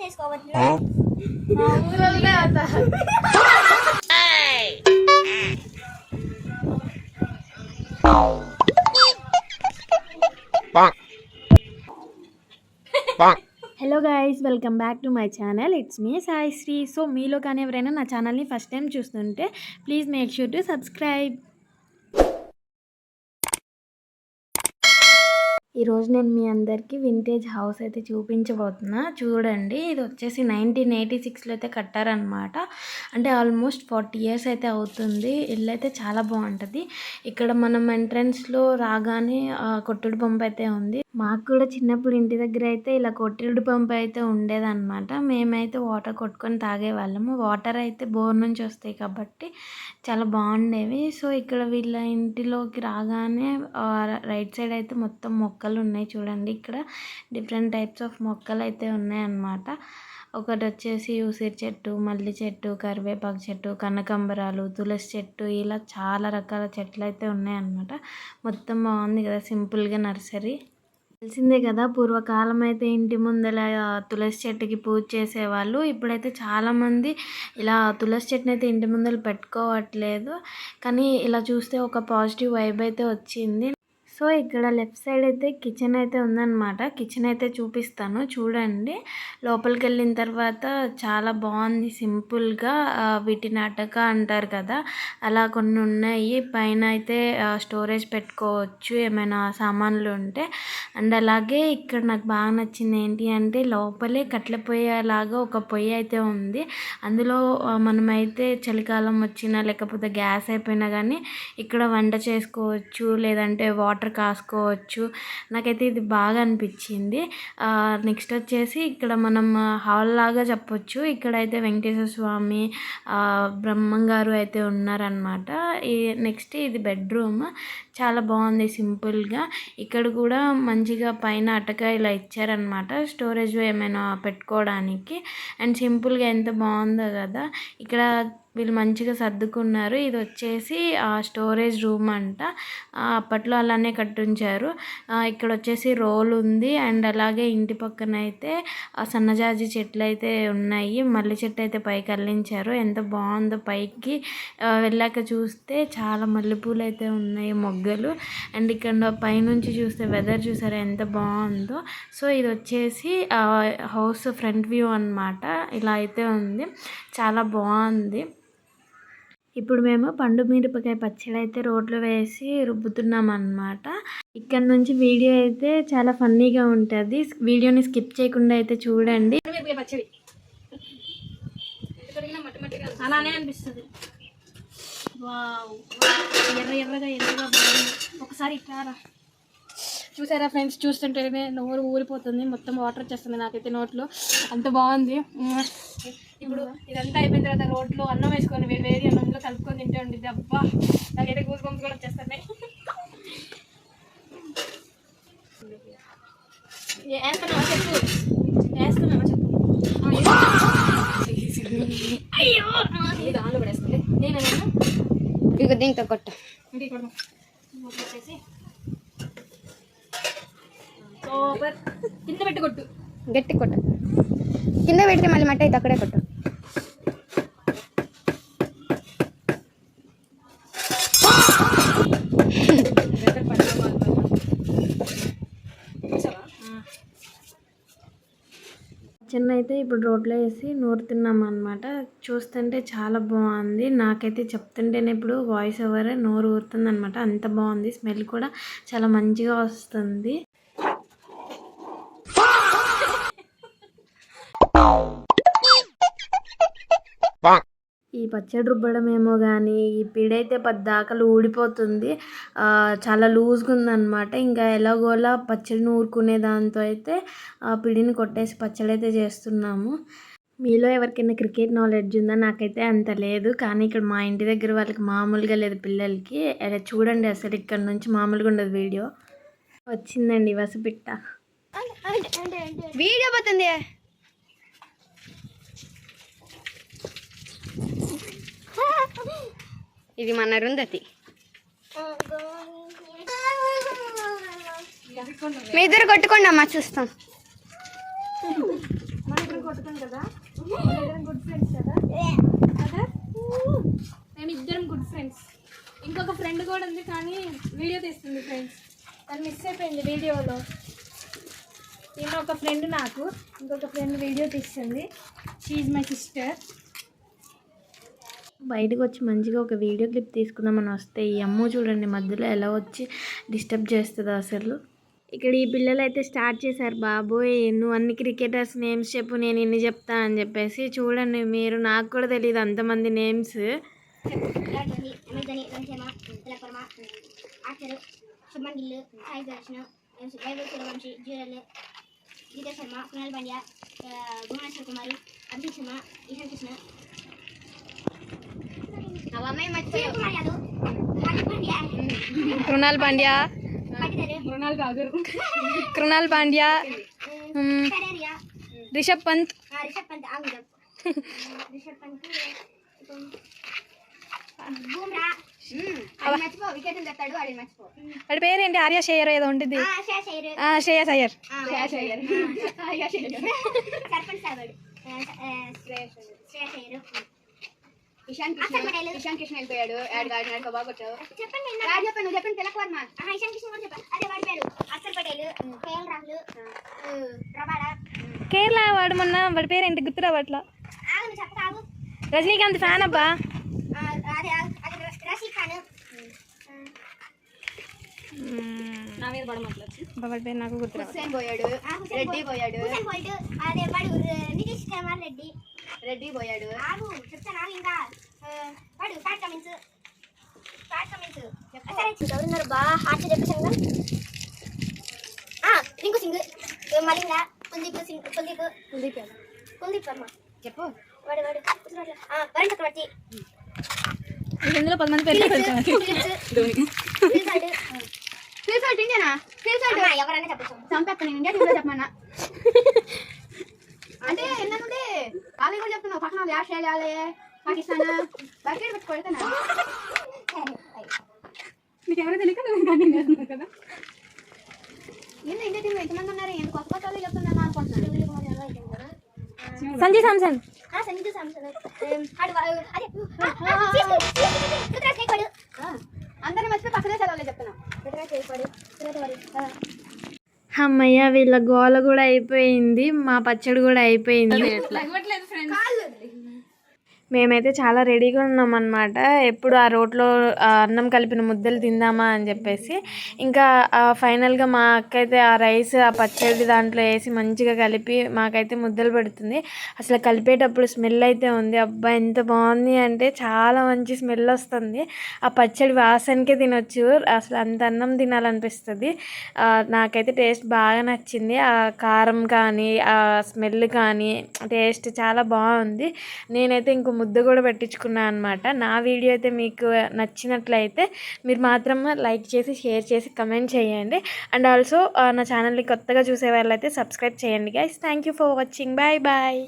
Hello guys, welcome back to my channel. It's me Sai Sri. So మీలో కానీ ఎవరైనా నా ఛానల్ని ఫస్ట్ టైం చూస్తుంటే please make sure to subscribe. ఈరోజు నేను మీ అందరికీ వింటేజ్ హౌస్ అయితే చూపించబోతున్నా. చూడండి, ఇది వచ్చేసి 1986లో అయితే కట్టారనమాట. అంటే ఆల్మోస్ట్ 40 years అయితే అవుతుంది. ఇల్లు అయితే చాలా బాగుంటుంది. ఇక్కడ మనం ఎంట్రన్స్లో రాగానే కొట్టుడు పంపు అయితే ఉంది. మాకు కూడా చిన్నప్పుడు ఇంటి దగ్గర అయితే ఇలా కొట్టుడు పంపు అయితే ఉండేదన్నమాట. మేమైతే వాటర్ కొట్టుకొని తాగేవాళ్ళము. వాటర్ అయితే బోర్ నుంచి వస్తాయి కాబట్టి చాలా బాగుండేవి. సో ఇక్కడ వీళ్ళ ఇంటిలోకి రాగానే రైట్ సైడ్ అయితే మొత్తం మొక్కలు ఉన్నాయి. చూడండి, ఇక్కడ డిఫరెంట్ టైప్స్ ఆఫ్ మొక్కలు అయితే ఉన్నాయన్నమాట. ఒకటి వచ్చేసి ఉసిరి చెట్టు, మల్లి చెట్టు, కరివేపాకు చెట్టు, కనకాంబరాలు, తులసి చెట్టు, ఇలా చాలా రకాల చెట్లు అయితే ఉన్నాయన్నమాట. మొత్తం బాగుంది కదా, సింపుల్గా నర్సరీ. తెలిసిందే కదా, పూర్వకాలం అయితే ఇంటి ముందర తులసి చెట్టుకి పూజ చేసేవాళ్ళు. ఇప్పుడైతే చాలామంది ఇలా తులసి చెట్టుని అయితే ఇంటి ముందర పెట్టుకోవట్లేదు. కానీ ఇలా చూస్తే ఒక పాజిటివ్ వైబ్ అయితే వచ్చింది. సో ఇక్కడ లెఫ్ట్ సైడ్ అయితే కిచెన్ అయితే ఉందన్నమాట. కిచెన్ అయితే చూపిస్తాను, చూడండి. లోపలికి వెళ్ళిన తర్వాత చాలా బాగుంది, సింపుల్గా. వీటిని అటక అంటారు కదా, అలా కొన్ని ఉన్నాయి. పైన అయితే స్టోరేజ్ పెట్టుకోవచ్చు ఏమైనా సామాన్లు ఉంటే. అండ్ అలాగే ఇక్కడ నాకు బాగా నచ్చింది ఏంటి అంటే, లోపలే కట్టెల పొయ్యేలాగా ఒక పొయ్యి అయితే ఉంది. అందులో మనమైతే చలికాలం వచ్చినా లేకపోతే గ్యాస్ అయిపోయినా కానీ ఇక్కడ వంట చేసుకోవచ్చు, లేదంటే వాటర్ కాసుకోవచ్చు. నాకైతే ఇది బాగా అనిపించింది. నెక్స్ట్ వచ్చేసి ఇక్కడ మనం హాల్ లాగా చెప్పొచ్చు. ఇక్కడైతే వెంకటేశ్వర స్వామి, బ్రహ్మంగారు అయితే ఉన్నారనమాట. నెక్స్ట్ ఇది బెడ్రూమ్. చాలా బాగుంది సింపుల్గా. ఇక్కడ కూడా మంచిగా పైన అటక ఇలా ఇచ్చారనమాట, స్టోరేజ్ ఏమైనా పెట్టుకోవడానికి. అండ్ సింపుల్గా ఎంత బాగుందో కదా. ఇక్కడ వీళ్ళు మంచిగా సర్దుకున్నారు. ఇది వచ్చేసి స్టోరేజ్ రూమ్ అంట. అప్పట్లో అలానే కట్టించారు. ఇక్కడ వచ్చేసి రోల్ ఉంది. అండ్ అలాగే ఇంటి పక్కన అయితే సన్నజాజి చెట్లు అయితే ఉన్నాయి. మల్లి చెట్టు అయితే పైకి అల్లించారు. ఎంత బాగుందో. పైకి వెళ్ళాక చూస్తే చాలా మల్లెపూలు అయితే ఉన్నాయి, మొగ్గలు. అండ్ ఇక్కడ పైనుంచి చూస్తే వెదర్ చూసారా ఎంత బాగుందో. సో ఇది వచ్చేసి హౌస్ ఫ్రంట్ వ్యూ అన్నమాట. ఇలా అయితే ఉంది, చాలా బాగుంది. ఇప్పుడు మేము పండు మిరపకాయ పచ్చడి అయితే రోట్లో వేసి రుబ్బుతున్నాం అన్నమాట. ఇక్కడ నుంచి వీడియో అయితే చాలా ఫన్నీగా ఉంటుంది. వీడియోని స్కిప్ చేయకుండా అయితే చూడండి. పచ్చడి అలానే అనిపిస్తుంది. ఎర్రగా బాగుంది. ఒకసారి ఇట్లారా. చూసారా ఫ్రెండ్స్, చూస్తుంటేనే నోరు ఊరిపోతుంది, మొత్తం వాటర్ వచ్చేస్తుంది నాకైతే నోట్లో. అంత బాగుంది. ఇప్పుడు ఇదంతా అయిపోయిన తర్వాత రోట్లో అన్నం వేసుకొని వేడి అన్నంలో కలుపుకొని తింటే ఉండిద్ది. అబ్బా, నాకైతే గూస్ బంప్స్ కూడా వచ్చేస్తున్నాయి. వేస్తున్నావా చెప్పు. అయ్యో, దానిలో పడేస్తుంది. నేనన్నా ఇక దీంతో కొట్ట వచ్చేసి సూపర్. కింద పెట్టి కొట్టు, గట్టి కొట్టు. కింద పెడితే మళ్ళీ మట్టి అయితే అక్కడే కొట్టు. చిన్న అయితే ఇప్పుడు రోడ్లో వేసి నూరుతున్నాం అనమాట. చూస్తుంటే చాలా బాగుంది. నాకైతే చెప్తుంటేనే ఇప్పుడు వాయిస్ ఓవర్ నోరు ఊరుతుంది అనమాట. అంత బాగుంది. స్మెల్ కూడా చాలా మంచిగా వస్తుంది. ఈ పచ్చడి రుబ్బడం ఏమో కానీ ఈ పిడైతే పద్దాకలు ఊడిపోతుంది. చాలా లూజ్గా ఉందన్నమాట. ఇంకా ఎలాగోలా పచ్చడిని ఊరుకునే దాంతో అయితే పిడిని కొట్టేసి పచ్చడి అయితే చేస్తున్నాము. మీలో ఎవరికైనా క్రికెట్ నాలెడ్జ్ ఉందా? నాకైతే అంత లేదు. కానీ ఇక్కడ మా ఇంటి దగ్గర వాళ్ళకి మామూలుగా లేదు, పిల్లలకి. చూడండి, అసలు ఇక్కడ నుంచి మామూలుగా ఉండదు. వీడియో వచ్చిందండి, వసపిట్ట వీడియో పోతుంది. ఇది మన రుందతి. మీ ఇద్దరు కొట్టుకోండి అమ్మా, చూస్తాం. కొట్టుతాం కదా, గుడ్ ఫ్రెండ్స్ కదా కదా, మేమిద్దరం గుడ్ ఫ్రెండ్స్. ఇంకొక ఫ్రెండ్ కూడా ఉంది కానీ వీడియో తీస్తుంది ఫ్రెండ్స్, తను మిస్ అయిపోయింది వీడియోలో. ఈమె ఒక ఫ్రెండ్, నాకు ఇంకొక ఫ్రెండ్ వీడియో తీస్తుంది. She is my sister. బయటకు వచ్చి మంచిగా ఒక వీడియో క్లిప్ తీసుకుందామని వస్తే ఈ అమ్మ చూడండి మధ్యలో ఎలా వచ్చి డిస్టర్బ్ చేస్తుందో అసలు. ఇక్కడ ఈ పిల్లలు అయితే స్టార్ట్ చేశారు, బాబోయ్ నువ్వు అన్ని క్రికెటర్స్ నేమ్స్ చెప్పు నేను ఇన్ని చెప్తా అని చెప్పేసి. చూడండి మీరు, నాకు కూడా తెలియదు అంతమంది నేమ్స్. కృణాల్ పాండ్యా, కృణాల్ పాండ్యా, రిషబ్ పంత్, వాడి పేరేంటి, ఆర్యా షేయర్ ఏదో ఉంటుంది, శ్రేయస్ అయ్యర్. ఇషాన్ కృష్ణ వెళ్ళిపోయాడు. బాగా వచ్చావు. చెప్పండి నువ్వు చెప్పండి. తిలక్ వర్మ, ఇషాన్ కృష్ణ కూడా చెప్పాను. అదే వాడి పేరు అక్షర్ పటేల్, కేఎల్ రాహుల్, రబాడా. కేరళ వాడు మొన్న వాడి పేరేంటి గుర్తు రావట్లా. రజనీకాంత్ ఫ్యాన్ అబ్బా. రషీద్ ఖాన్, నా మీద వాడి పేరు నాకు గుర్తు రావట్లేదు. హుస్సేన్ పోయాడు, రెడ్డి పోయాడు, అదే వాడు నితీష్ కుమార్ రెడ్డి పోయాడు. ఆగు చెప్తాను ఇంకా. వాడు ఫ్యాట్ కమిన్స్ ఎవరున్నారు బా హార్ట్ చెప్పేసాను. రింకు సింగ్, మలింగ, కుల్దీప్ వర్మ చెప్పు. వాడు వరుణ్ చక్రవర్తి. ఇందులో 10 మంది పేర్లు ఇండియానా? ఎవరైనా చెప్పచ్చు. చంపేస్తాను ఇండియా టీంలో చెప్పమన్నా. అంటే ఎన్నుంది వాళ్ళు కూడా చెప్తున్నావు. పక్కన ఆస్ట్రేలియా, పాకిస్తాన్ బకెట్ పెట్టి కొడతాను. మీకు ఎవరో తెలియక నువ్వు కదా. ఇండియా టీంలో ఎంతమంది ఉన్నారు? ఎందుకు కొత్త వాళ్ళు చెప్తున్నాను అనుకుంటున్నాను. సంజయ్ సామ్సన్, అందరినీ మర్చిపోయి పక్కనే చదవాలి చెప్తున్నాను. అమ్మయ్య వీళ్ళ గోల కూడా అయిపోయింది, మా పచ్చడి కూడా అయిపోయింది. మేమైతే చాలా రెడీగా ఉన్నాం అన్నమాట. ఎప్పుడు ఆ రోట్లో అన్నం కలిపిన ముద్దలు తిందామా అని చెప్పేసి. ఇంకా ఫైనల్గా మా అక్క అయితే ఆ రైస్ ఆ పచ్చడి దాంట్లో వేసి మంచిగా కలిపి మాకైతే ముద్దలు పెడుతుంది. అసలు కలిపేటప్పుడు స్మెల్ అయితే ఉంది, అబ్బా ఎంత బాగుంది అంటే చాలా మంచి స్మెల్ వస్తుంది. ఆ పచ్చడి వాసనకే తినొచ్చు, అసలు అంత అన్నం తినాలనిపిస్తుంది. నాకైతే టేస్ట్ బాగా నచ్చింది. ఆ కారం కానీ ఆ స్మెల్ కానీ టేస్ట్ చాలా బాగుంది. నేనైతే ఇంకో ముద్ద కూడా పెట్టించుకున్నాను అనమాట. నా వీడియో అయితే మీకు నచ్చినట్లయితే మీరు మాత్రం లైక్ చేసి షేర్ చేసి కమెంట్ చేయండి. అండ్ ఆల్సో నా ఛానల్ని కొత్తగా చూసే వాళ్ళైతే సబ్స్క్రైబ్ చేయండి guys. Thank you for watching. Bye bye.